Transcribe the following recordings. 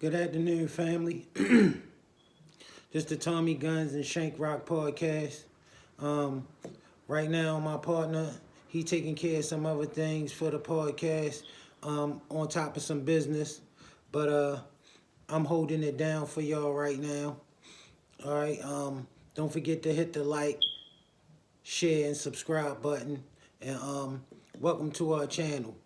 Good afternoon, family. This the Tommy Guns and Shank Rock podcast. Um, right now, my partner, he taking care of some other things for the podcast, on top of some business. But I'm holding it down for y'all right now. All right. Don't forget to hit the like, share, and subscribe button. And welcome to our channel.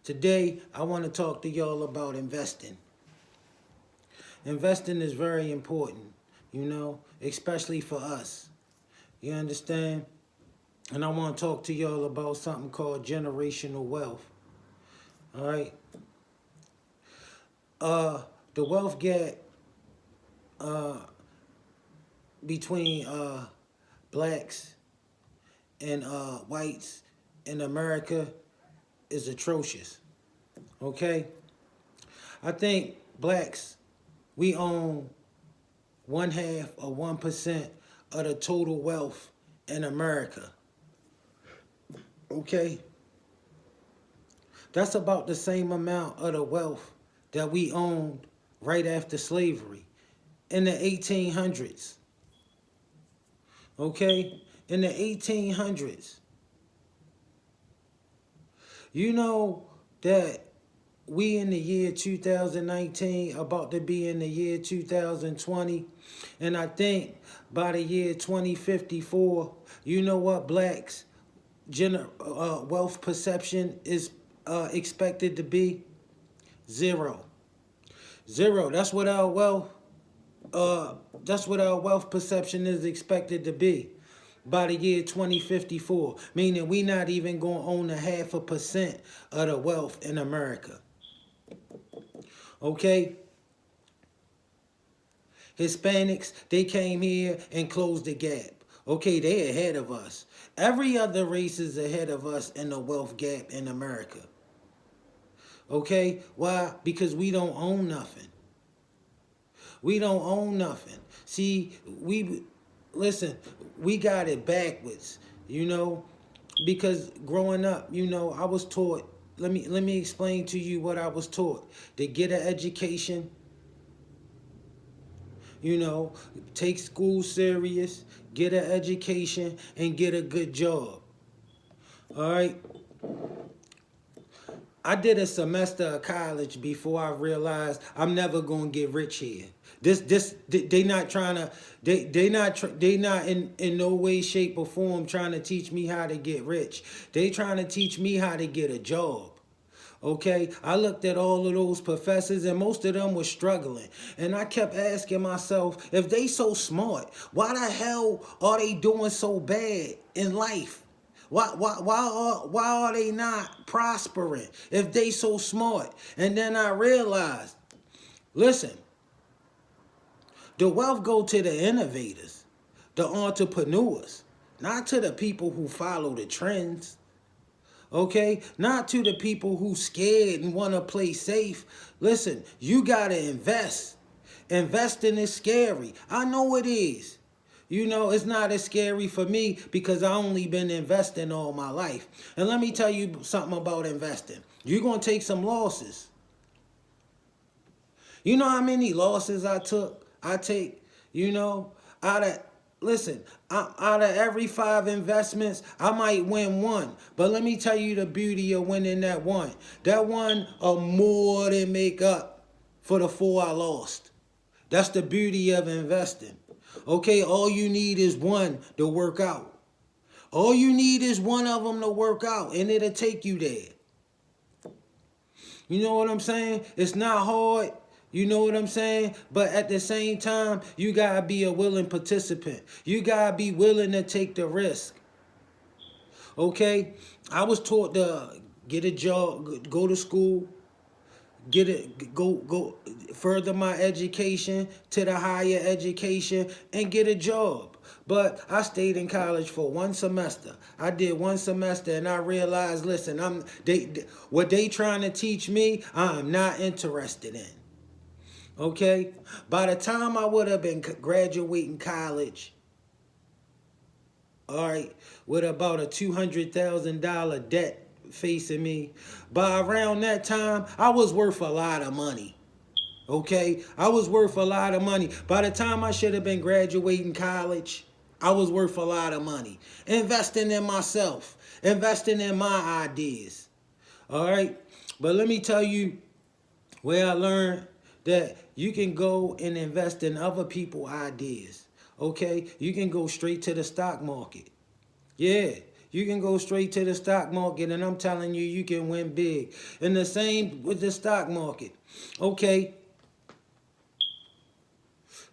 Today, I want to talk to y'all about investing. Investing is very important, especially for us. You understand? And I want to talk to y'all about something called generational wealth. All right? The wealth gap uh, between blacks and whites in America is atrocious. Okay? I think blacks, we own 1/2 or 1% of the total wealth in America. Okay? That's about the same amount of the wealth that we owned right after slavery in the 1800s. Okay? In the 1800s. You know that we in the year 2019 about to be in the year 2020, and I think by the year 2054, you know what blacks wealth perception is expected to be? Zero. Zero. That's what our wealth perception is expected to be by the year 2054, meaning we not even going to own 0.5% of the wealth in America. Okay? Hispanics, they came here and closed the gap. Okay, they ahead of us. Every other race is ahead of us in the wealth gap in America. Okay? Why? Because we don't own nothing. We don't own nothing. See, we got it backwards, because growing up, I was taught, let me explain to you what I was taught. To get an education, take school serious, get an education, and get a good job. All right? I did a semester of college before I realized I'm never gonna get rich here. They not trying to, they not in no way, shape, or form trying to teach me how to get rich. They trying to teach me how to get a job. Okay, I looked at all of those professors and most of them were struggling. And I kept asking myself, if they so smart, why the hell are they doing so bad in life? Why are they not prospering if they so smart? And then I realized, listen, the wealth go to the innovators, the entrepreneurs, not to the people who follow the trends. Okay? Not to the people who scared and want to play safe. Listen, you got to invest. Investing is scary. I know it is. It's not as scary for me because I only been investing all my life. And let me tell you something about investing. You're going to take some losses. You know how many losses I take, out of, listen, out of every 5 investments, I might win one. But let me tell you the beauty of winning that one. That one will more than make up for the 4 I lost. That's the beauty of investing. Okay, all you need is one to work out. All you need is one of them to work out, and it'll take you there. You know what I'm saying? It's not hard. You know what I'm saying? But at the same time, you got to be a willing participant. You got to be willing to take the risk. Okay? I was taught to get a job, go to school, go further my education to the higher education and get a job. But I stayed in college for 1 semester. I did 1 semester and I realized, listen, what they trying to teach me, I'm not interested in. Okay? By the time I would have been graduating college, all right, with about a $200,000 debt facing me. By around that time, I was worth a lot of money. Okay? I was worth a lot of money. By the time I should have been graduating college, I was worth a lot of money. Investing in myself, investing in my ideas. All right? But let me tell you where I learned that you can go and invest in other people's ideas. Okay? You can go straight to the stock market. Yeah, you can go straight to the stock market, and I'm telling you, you can win big. And the same with the stock market. Okay,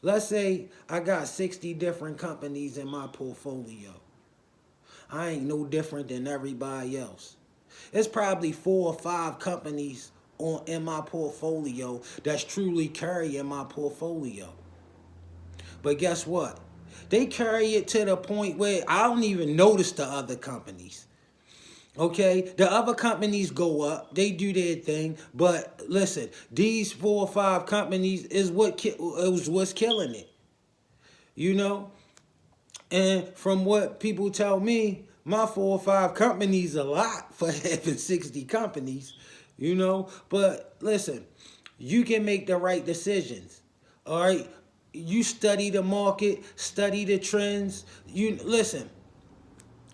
let's say I got 60 different companies in my portfolio. I ain't no different than everybody else. It's probably 4 or 5 companies in my portfolio that's truly carrying my portfolio. But guess what? They carry it to the point where I don't even notice the other companies. Okay, the other companies go up, they do their thing, but listen, these 4 or 5 companies is what's killing it, you know. And from what people tell me, my 4 or 5 companies a lot for having 60 companies, you know. But listen, you can make the right decisions. All right, you study the market, study the trends. You listen.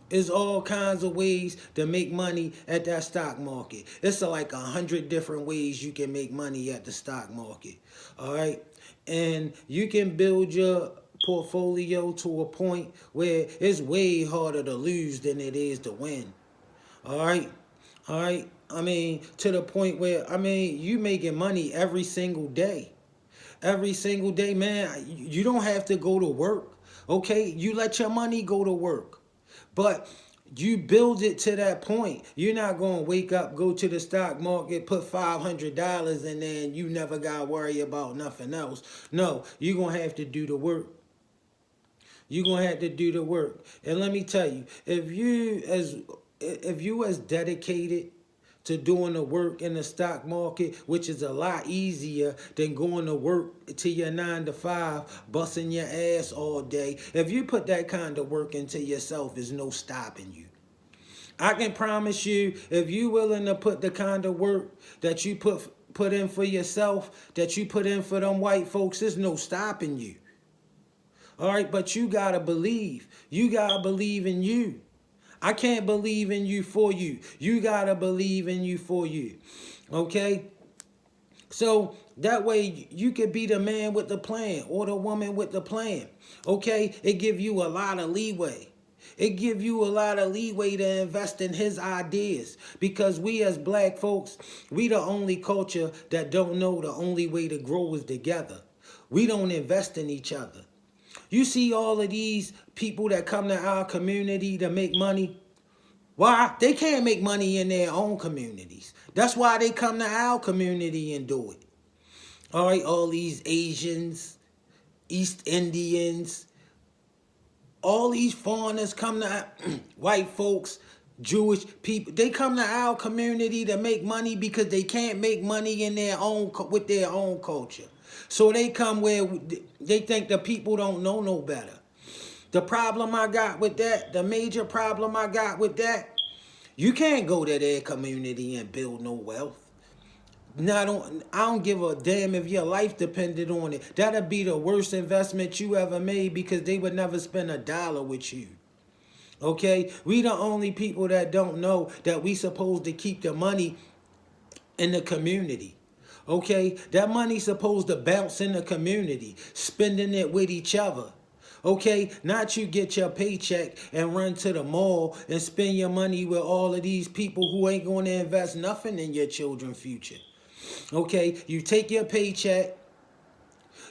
There's all kinds of ways to make money at that stock market. It's like 100 different ways you can make money at the stock market. All right. And you can build your portfolio to a point where it's way harder to lose than it is to win. All right. All right. I mean, to the point where, I mean, you making money every single day. Every single day, man. You don't have to go to work. Okay. You let your money go to work. But you build it to that point. You're not going to wake up, go to the stock market, put $500, and then you never got to worry about nothing else. No, you're going to have to do the work. You're going to have to do the work. And let me tell you, if you as dedicated to doing the work in the stock market, which is a lot easier than going to work to your 9 to 5, busting your ass all day. If you put that kind of work into yourself, there's no stopping you. I can promise you, if you willing to put the kind of work that you put in for yourself, that you put in for them white folks, there's no stopping you. All right, but you gotta believe. You gotta believe in you. I can't believe in you for you. You gotta believe in you for you. Okay? So that way you could be the man with the plan or the woman with the plan. Okay? It give you a lot of leeway. It give you a lot of leeway to invest in his ideas. Because we as black folks, we the only culture that don't know the only way to grow is together. We don't invest in each other. You see all of these people that come to our community to make money. Why? They can't make money in their own communities. That's why they come to our community and do it. All right, all these Asians, East Indians, all these foreigners come to white folks, Jewish people. They come to our community to make money because they can't make money in their own with their own culture. So they come where they think the people don't know no better. The problem I got with that, the major problem I got with that, you can't go to their community and build no wealth. Now, I don't give a damn if your life depended on it. That'd be the worst investment you ever made because they would never spend a dollar with you. Okay? We the only people that don't know that we supposed to keep the money in the community. Okay? That money's supposed to bounce in the community, spending it with each other. Okay? Not you get your paycheck and run to the mall and spend your money with all of these people who ain't going to invest nothing in your children's future. Okay? You take your paycheck,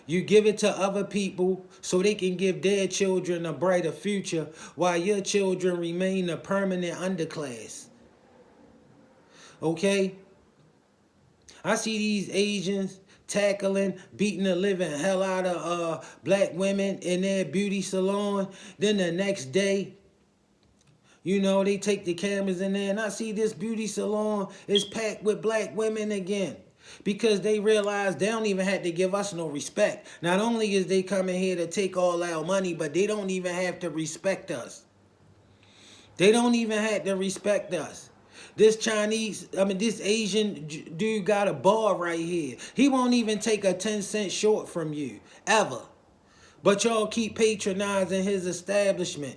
you give it to other people so they can give their children a brighter future while your children remain a permanent underclass. Okay? I see these Asians tackling, beating the living hell out of black women in their beauty salon. Then the next day, you know, they take the cameras in there and I see this beauty salon is packed with black women again. Because they realize they don't even have to give us no respect. Not only is they coming here to take all our money, but they don't even have to respect us. They don't even have to respect us. This Chinese, I mean, this Asian dude got a bar right here. He won't even take a 10-cent short from you, ever. But y'all keep patronizing his establishment.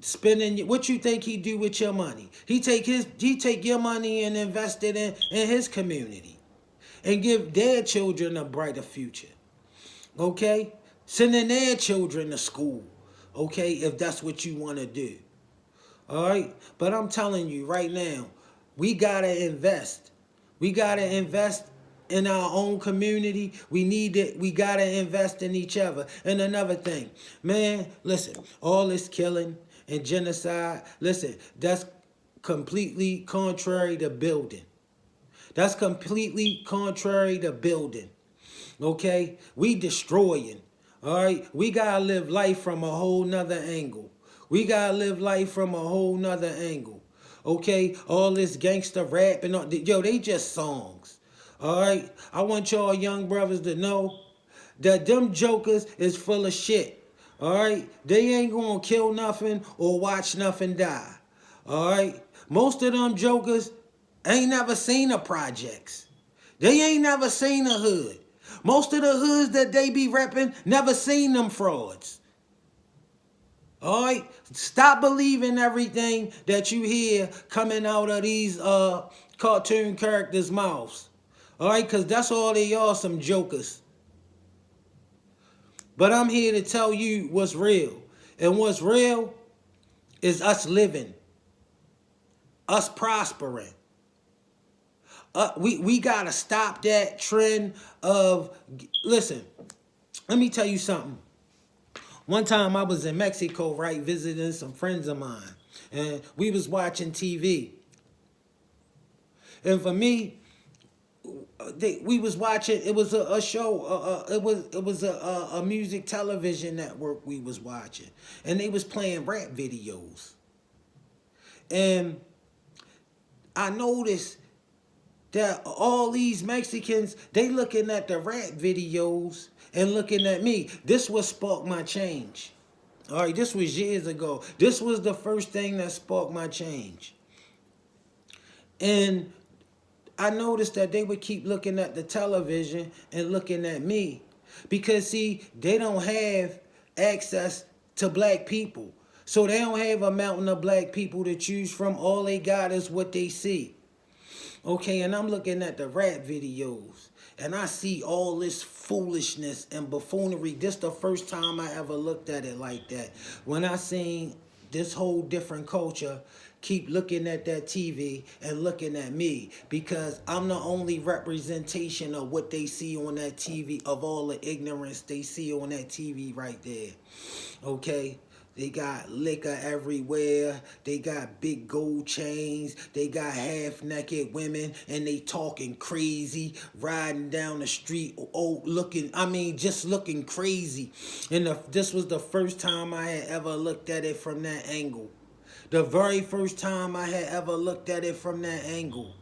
Spending what you think he do with your money. He take your money and invest it in his community. And give their children a brighter future. Okay? Sending their children to school. Okay, if that's what you want to do. All right? But I'm telling you right now, we got to invest. We got to invest in our own community. We got to invest in each other. And another thing, man, listen, all this killing and genocide, listen, that's completely contrary to building. That's completely contrary to building. Okay? We destroying. All right? We got to live life from a whole nother angle. We got to live life from a whole nother angle. Okay? All this gangster rap and all, yo, they just songs. All right? I want y'all young brothers to know that them jokers is full of shit. All right? They ain't going to kill nothing or watch nothing die. All right? Most of them jokers ain't never seen the projects. They ain't never seen a hood. Most of the hoods that they be repping never seen them frauds. All right? Stop believing everything that you hear coming out of these cartoon characters' mouths. All right? Because that's all they are, some jokers. But I'm here to tell you what's real. And what's real is us living. Us prospering. We got to stop that trend of, listen, let me tell you something. One time I was in Mexico, right, visiting some friends of mine. And we was watching TV. And for me, we was watching, it was a show, it was a music television network we was watching. And they was playing rap videos. And I noticed that all these Mexicans, they looking at the rap videos and looking at me. This was sparked my change. All right, this was years ago. This was the first thing that sparked my change. And I noticed that they would keep looking at the television and looking at me. Because, see, they don't have access to black people. So they don't have a mountain of black people to choose from. All they got is what they see. Okay, and I'm looking at the rap videos, and I see all this foolishness and buffoonery. This the first time I ever looked at it like that. When I seen this whole different culture keep looking at that TV and looking at me, because I'm the only representation of what they see on that TV, of all the ignorance they see on that TV right there. Okay? They got liquor everywhere. They got big gold chains. They got half-naked women, and they talking crazy, riding down the street, just looking crazy. And this was the first time I had ever looked at it from that angle. The very first time I had ever looked at it from that angle.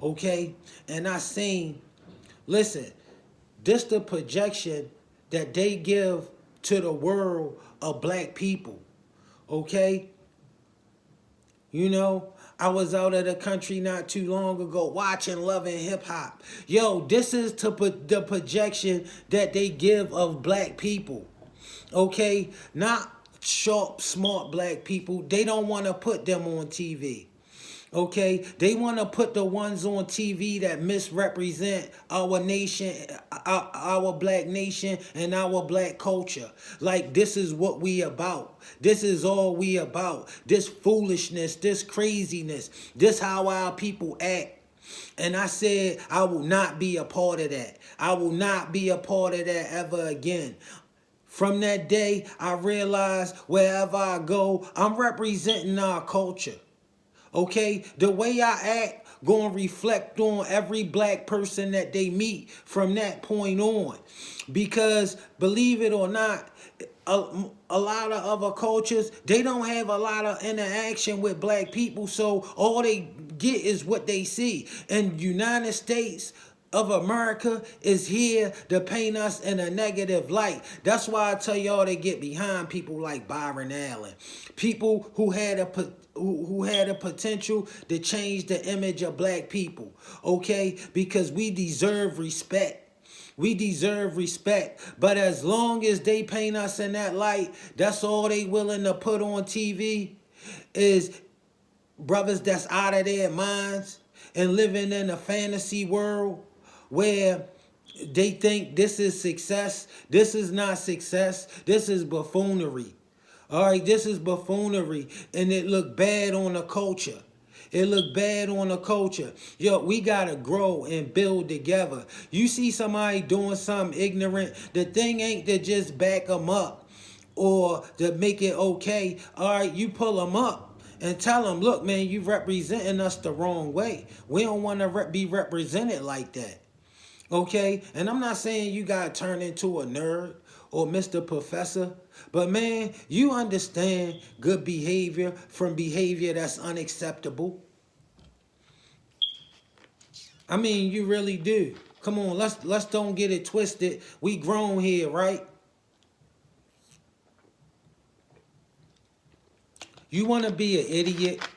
Okay? And I seen, listen, this the projection that they give to the world of black people. Okay? You know, I was out of the country not too long ago watching Love and Hip Hop. Yo, this is the projection that they give of black people. Okay? Not sharp, smart black people. They don't want to put them on TV. Okay, they want to put the ones on TV that misrepresent our nation, our black nation, and our black culture. Like, this is what we about. This is all we about. This foolishness, this craziness, this how our people act. And I said, I will not be a part of that. I will not be a part of that ever again. From that day, I realized wherever I go, I'm representing our culture. Okay, the way I act gonna reflect on every black person that they meet from that point on. Because believe it or not, a lot of other cultures, they don't have a lot of interaction with black people, so all they get is what they see. In the United States, of America is here to paint us in a negative light. That's why I tell y'all to get behind people like Byron Allen, people who had a potential to change the image of black people. Okay, because we deserve respect. We deserve respect. But as long as they paint us in that light, that's all they willing to put on TV is brothers that's out of their minds and living in a fantasy world where they think this is success. This is not success. This is buffoonery. All right, this is buffoonery, and it look bad on the culture. It look bad on the culture. Yo, we gotta grow and build together. You see somebody doing something ignorant, the thing ain't to just back them up or to make it okay. All right, you pull them up and tell them, look, man, you representing us the wrong way. We don't want to be represented like that. Okay? And I'm not saying you got to turn into a nerd or Mr. Professor, but man, you understand good behavior from behavior that's unacceptable. I mean, you really do. Come on, let's don't get it twisted. We grown here, right? You want to be an idiot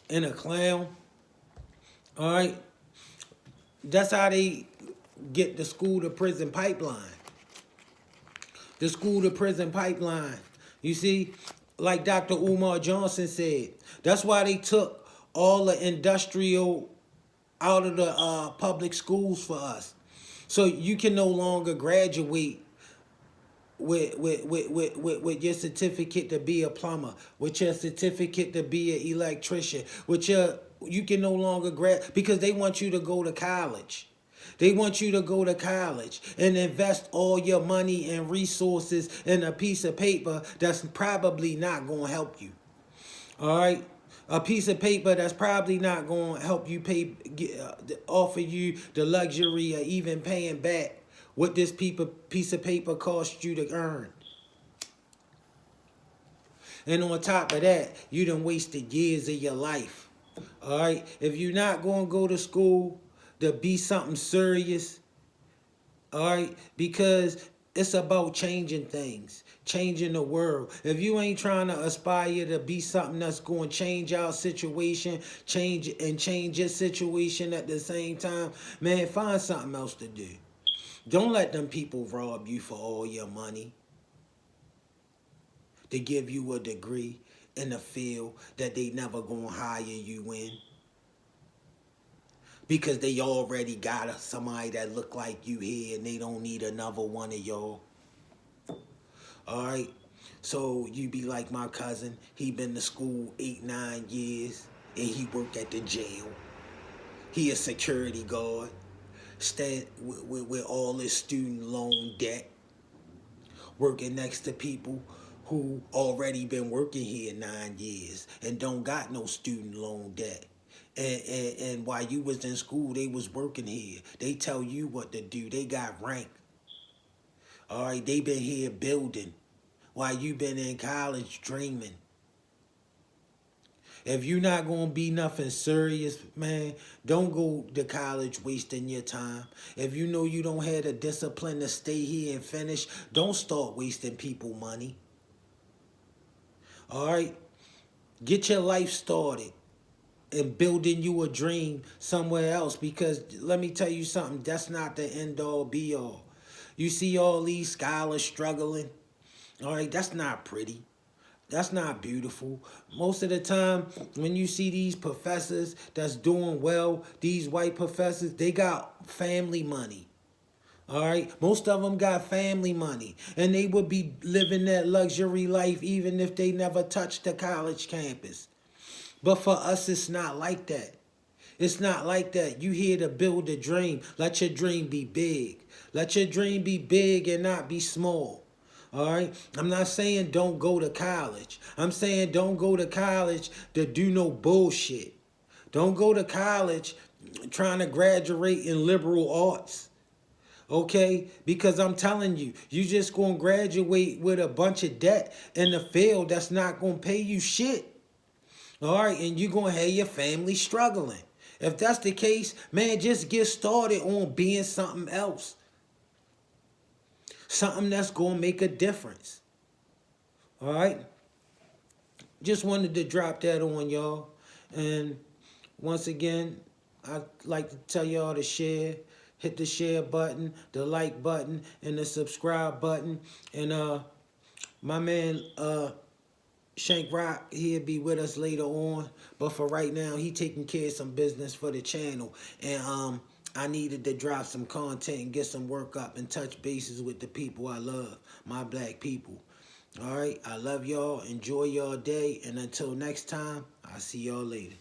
and a clown, all right? That's how they get the school to prison pipeline. The school to prison pipeline. You see, like Dr. Umar Johnson said, that's why they took all the industrial out of the public schools for us. So you can no longer graduate with your certificate to be a plumber, with your certificate to be an electrician, you can no longer because they want you to go to college. They want you to go to college and invest all your money and resources in a piece of paper that's probably not going to help you. All right? A piece of paper that's probably not going to help you offer you the luxury of even paying back what this piece of paper cost you to earn. And on top of that, you done wasted years of your life. All right? If you're not going to go to school to be something serious, all right? Because it's about changing things, changing the world. If you ain't trying to aspire to be something that's going to change our situation, change your situation at the same time, man, find something else to do. Don't let them people rob you for all your money to give you a degree in a field that they never gonna hire you in because they already got somebody that look like you here and they don't need another one of y'all. All right? So you be like my cousin. He been to school 8-9 years and he worked at the jail. He a security guard. Stand with all his student loan debt, working next to people who already been working here 9 years and don't got no student loan debt. And while you was in school, they was working here. They tell you what to do. They got rank. All right, they been here building while you been in college dreaming. If you're not going to be nothing serious, man, don't go to college wasting your time. If you know you don't have the discipline to stay here and finish, don't start wasting people money. All right? Get your life started and building you a dream somewhere else, because let me tell you something, that's not the end all be all. You see all these scholars struggling, all right, that's not pretty. That's not beautiful. Most of the time, when you see these professors that's doing well, these white professors, they got family money. All right? Most of them got family money. And they would be living that luxury life even if they never touched the college campus. But for us, it's not like that. It's not like that. You here to build a dream. Let your dream be big. Let your dream be big and not be small. All right? I'm not saying don't go to college. I'm saying don't go to college to do no bullshit. Don't go to college trying to graduate in liberal arts. Okay? Because I'm telling you, you just going to graduate with a bunch of debt in a field that's not going to pay you shit. All right? And you're going to have your family struggling. If that's the case, man, just get started on being something else. Something that's going to make a difference. All right? Just wanted to drop that on y'all. And once again, I'd like to tell y'all to share. Hit the share button, the like button, and the subscribe button. And my man Shank Rock, he'll be with us later on. But for right now, he taking care of some business for the channel. And I needed to drop some content and get some work up and touch bases with the people I love, my black people. All right, I love y'all. Enjoy y'all day. And until next time, I'll see y'all later.